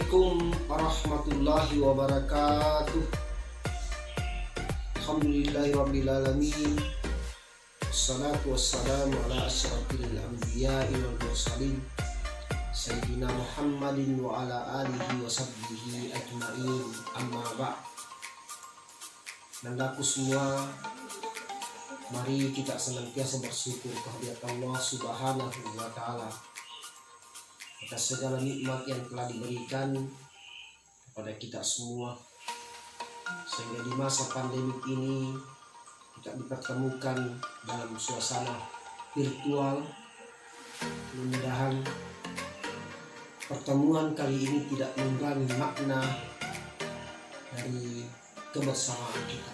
Assalamualaikum warahmatullahi wabarakatuh. Alhamdulillahirrabbilalamin. Wassalatu wassalamu ala asyrafil anbiya'i wal mursalin Sayyidina Muhammadin wa ala alihi wa sahbihi ajma'in. Amma ba'd. Nandaku semua, mari kita senantiasa bersyukur kehadirat Allah Subhanahu wa ta'ala atas segala nikmat yang telah diberikan kepada kita semua, sehingga di masa pandemik ini kita dipertemukan dalam suasana virtual. Mudah-mudahan pertemuan kali ini tidak mengurangi makna dari kebersamaan kita.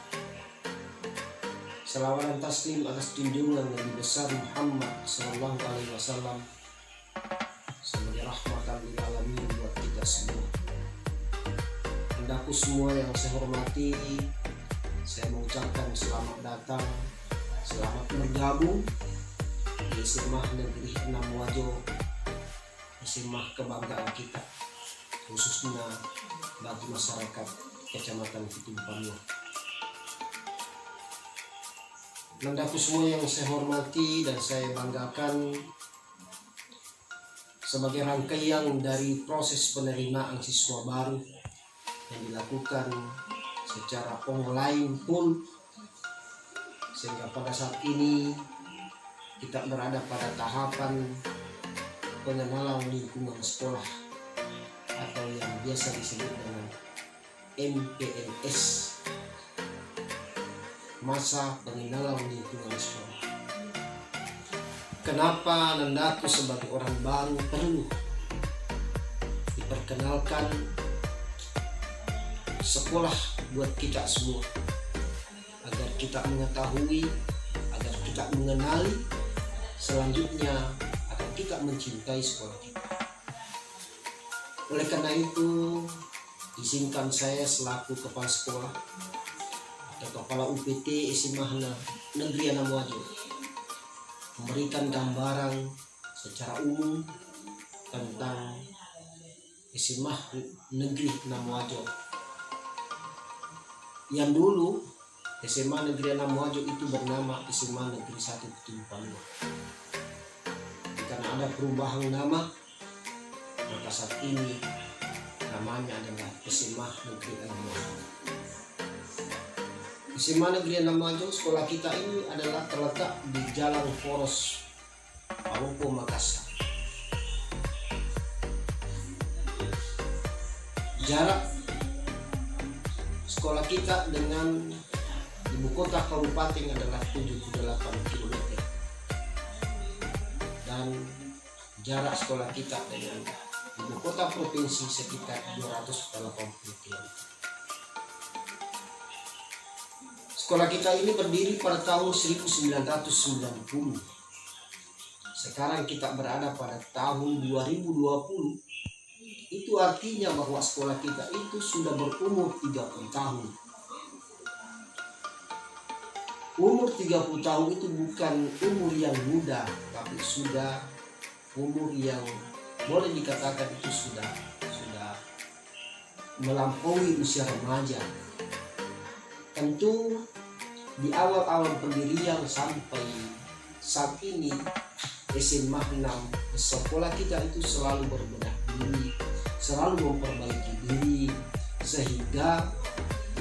Salawat dan taslim atas junjungan Nabi besar Muhammad Sallallahu Alaihi Wasallam sebagai rahmatan lil alamin buat kita semua. Hendaku semua yang saya hormati, saya mengucapkan selamat datang, selamat bergabung di SMA Negeri 6 Wajo, SMA kebanggaan kita, khususnya bagi masyarakat Kecamatan Pitumpanua. Hendaku semua yang saya hormati dan saya banggakan, sebagai rangkaian dari proses penerimaan siswa baru yang dilakukan secara online pun, sehingga pada saat ini kita berada pada tahapan pengenalan lingkungan sekolah atau yang biasa disebut dengan MPLS, masa pengenalan lingkungan sekolah. Kenapa Nandaku sebagai orang baru perlu diperkenalkan sekolah buat kita semua, agar kita mengetahui, agar kita mengenali, selanjutnya agar kita mencintai sekolah kita. Oleh karena itu, izinkan saya selaku kepala sekolah atau kepala UPT SMA Negeri 6 Wajo memberikan gambaran secara umum tentang SMA Negeri 6 Wajo. Yang dulu SMA Negeri 6 Wajo itu bernama SMA Negeri 1 Pitumpanua. Karena ada perubahan nama, maka saat ini namanya adalah SMA Negeri 6 Wajo. SMA Negeri 6 Wajo, sekolah kita ini adalah terletak di Jalan Poros Palopo, Makassar. Jarak sekolah kita dengan ibu kota kabupaten adalah 78 km, dan jarak sekolah kita dengan ibu kota provinsi sekitar 280 km. Sekolah kita ini berdiri pada tahun 1990. Sekarang kita berada pada tahun 2020. Itu artinya bahwa sekolah kita itu sudah berumur 30 tahun. Umur 30 tahun itu bukan umur yang muda, tapi sudah umur yang boleh dikatakan itu sudah melampaui usia remaja. Tentu di awal-awal pendirian sampai saat ini, SMA 6 sekolah kita itu selalu berbenah diri, selalu memperbaiki diri, sehingga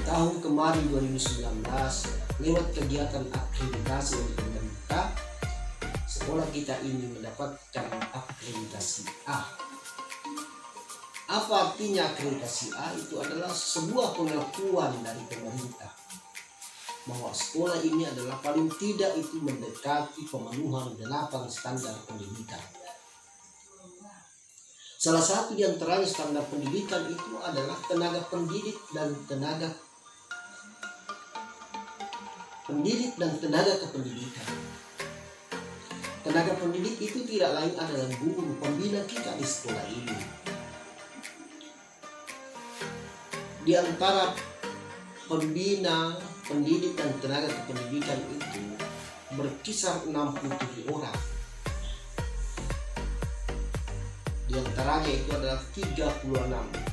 tahun kemarin 2019 lewat kegiatan akreditasi oleh pemerintah, sekolah kita ini mendapatkan akreditasi A. Apa artinya akreditasi A? Itu adalah sebuah pengakuan dari pemerintah bahwa sekolah ini adalah paling tidak itu mendekati pemenuhan 8 standar pendidikan. Salah satu di antaranya standar pendidikan itu adalah tenaga pendidik dan tenaga kependidikan. Tenaga pendidik itu tidak lain adalah guru pembina kita di sekolah ini. Di antara pembina, pendidik dan tenaga kependidikan itu berkisar 67 orang. Di antaranya itu adalah 36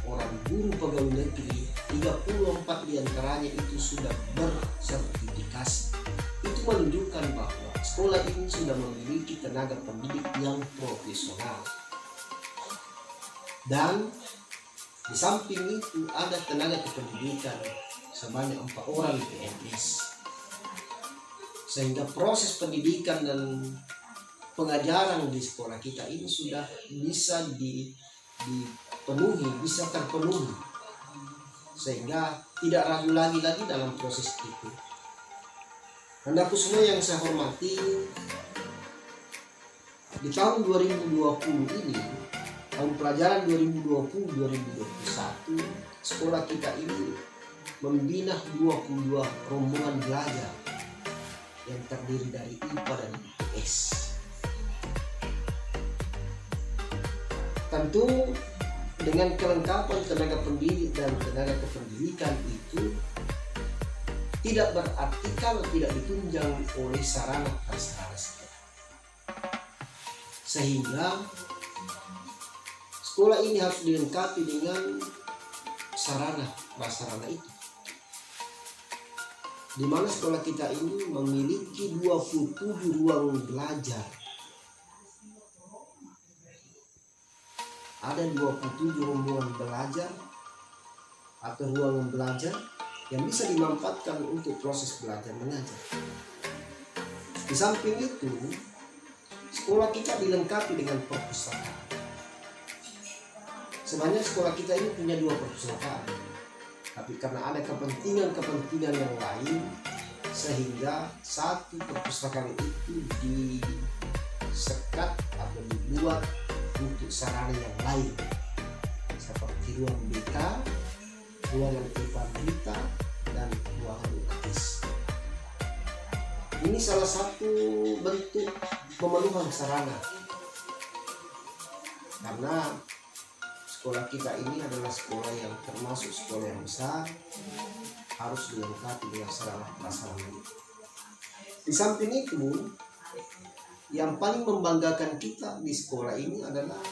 orang guru pegawai negeri, 34 di antaranya itu sudah bersertifikasi. Itu menunjukkan bahwa sekolah ini sudah memiliki tenaga pendidik yang profesional. Dan di samping itu ada tenaga kependidikan sebanyak 4 orang PNS. Sehingga proses pendidikan dan pengajaran di sekolah kita ini sudah bisa dipenuhi, bisa terpenuhi, sehingga tidak ragu lagi dalam proses itu. Dan aku semua yang saya hormati, di tahun 2020 ini, tahun pelajaran 2020-2021, sekolah kita ini membina 22 rombongan belajar yang terdiri dari IPA dan IPS. Tentu dengan kelengkapan tenaga pendidik dan tenaga kependidikan itu tidak berarti kalau tidak ditunjang oleh sarana prasarana sekolah. Sehingga sekolah ini harus dilengkapi dengan sarana prasarana itu. Di mana sekolah kita ini memiliki 27 ruang belajar. Ada 27 rombongan belajar atau ruangan belajar yang bisa dimanfaatkan untuk proses belajar mengajar. Di samping itu, sekolah kita dilengkapi dengan perpustakaan. Sebenarnya sekolah kita ini punya 2 perpustakaan, tapi karena ada kepentingan yang lain, sehingga satu perpustakaan itu disekat atau dibuat untuk sarana yang lain, seperti ruang BK, ruangan IPA, dan ruangan UKS. Ini salah satu bentuk pemenuhan sarana, karena sekolah kita ini adalah sekolah yang termasuk sekolah yang besar, harus dilengkapi dengan sarana prasarana. Di samping itu, yang paling membanggakan kita di sekolah ini adalah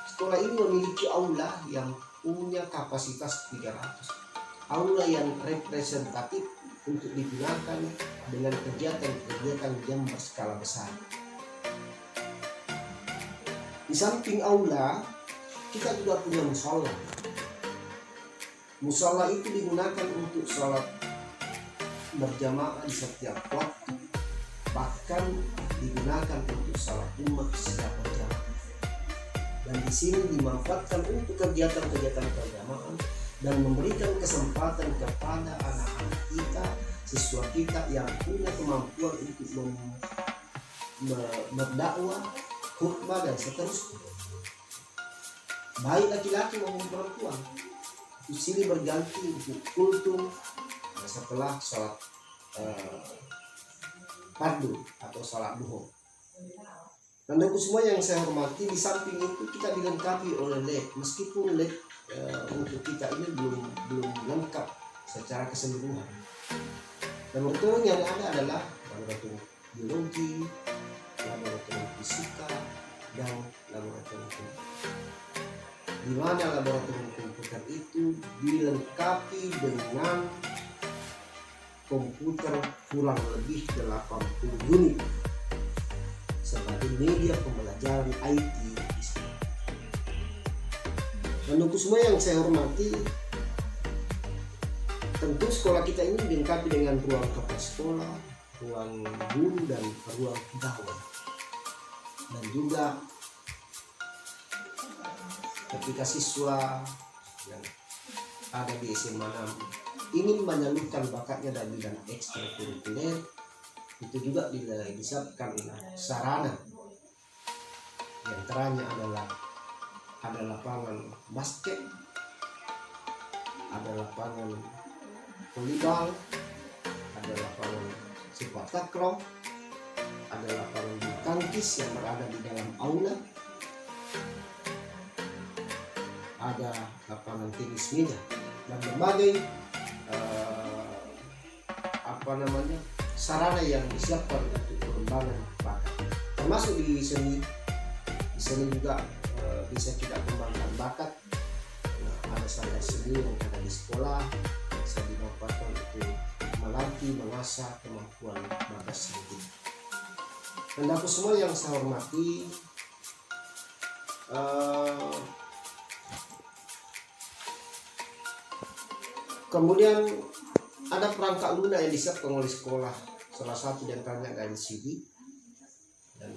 sekolah ini memiliki aula yang punya kapasitas 300. Aula yang representatif untuk digunakan dengan kegiatan-kegiatan yang berskala besar. Di samping aula, kita juga punya musola. Musola itu digunakan untuk sholat berjamaah di setiap waktu, bahkan digunakan untuk sholat umat secara berjamaah. Dan di sini dimanfaatkan untuk kegiatan-kegiatan keagamaan dan memberikan kesempatan kepada anak-anak kita, siswa kita yang punya kemampuan untuk berdakwah, khutbah dan seterusnya. Baik laki-laki maupun perempuan. Di sini berganti untuk kultum setelah sholat fardu atau sholat duha. Dan aku semua yang saya hormati, di samping itu kita dilengkapi oleh lab, meskipun lab untuk kita ini belum lengkap secara keseluruhan. Laboratorium yang ada adalah laboratorium biologi, laboratorium fisika, dan laboratorium komputer. Di mana laboratorium komputer itu dilengkapi dengan komputer kurang lebih 80 unit sebagai media pembelajaran IT. Dan untuk semua yang saya hormati, tentu sekolah kita ini dilengkapi dengan ruang kepala sekolah, ruang guru, dan ruang pegawai. Dan juga ketika siswa yang ada di SMA 6 ingin menyalurkan bakatnya dalam bidang ekstrakurikuler, itu juga disiapkan sarana. Di antaranya adalah ada lapangan basket, ada lapangan volleyball, ada lapangan sepak takraw, ada lapangan bulu tangkis yang berada di dalam aula, ada lapangan tenis meja, dan berbagai sarana yang disiapkan untuk pengembangan bakat. Termasuk di seni juga bisa kita kembangkan bakat. Nah, ada saya sendiri yang ada di sekolah, saya dimanfaatkan untuk melatih, mengasah kemampuan bagas sedikit. Dan aku semua yang saya hormati, kemudian ada perangkat lunak yang disiapkan oleh sekolah, salah satu yang antaranya LCD, dan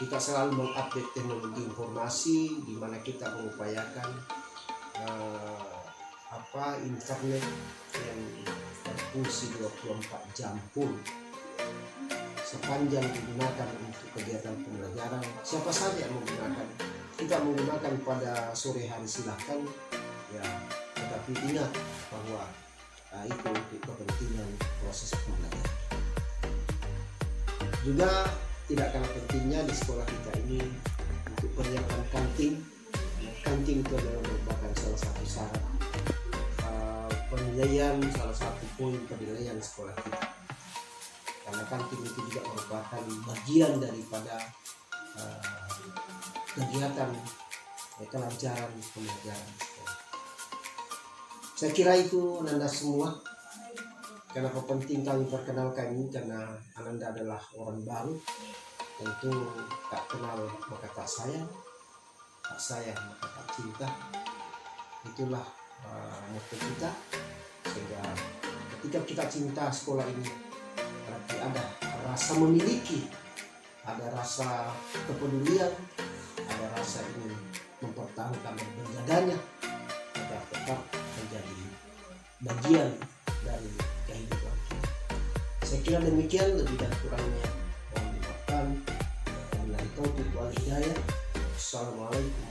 kita selalu mengupdate teknologi informasi di mana kita mengupayakan internet yang berfungsi 24 jam pun sepanjang digunakan untuk kegiatan pembelajaran. Siapa saja yang menggunakan, kita menggunakan pada sore hari silahkan ya, tetapi ingat bahwa itu untuk kepentingan proses pembelajaran. Juga tidak kalah pentingnya di sekolah kita ini untuk penyiapan kantin. Kantin itu adalah merupakan salah satu syarat penilaian, salah satu poin penilaian sekolah kita. Karena kantin itu juga merupakan bagian daripada kegiatan kelancaran pembelajaran sekolah. Saya kira itu Ananda semua. Kenapa penting kami perkenalkan ini? Karena Ananda adalah orang baru, tentu tak kenal maka tak sayang, tak sayang maka tak cinta. Itulah motto kita, sehingga ketika kita cinta sekolah ini berarti ada rasa memiliki, ada rasa kepedulian, ada rasa ingin mempertahankan dan menjaganya agar tetap menjadi bagian dari kehidupan kita. Saya kira demikian, lebih dan kurangnya mohon dimaafkan. Wabillahi taufiq wal hidayah. Assalamualaikum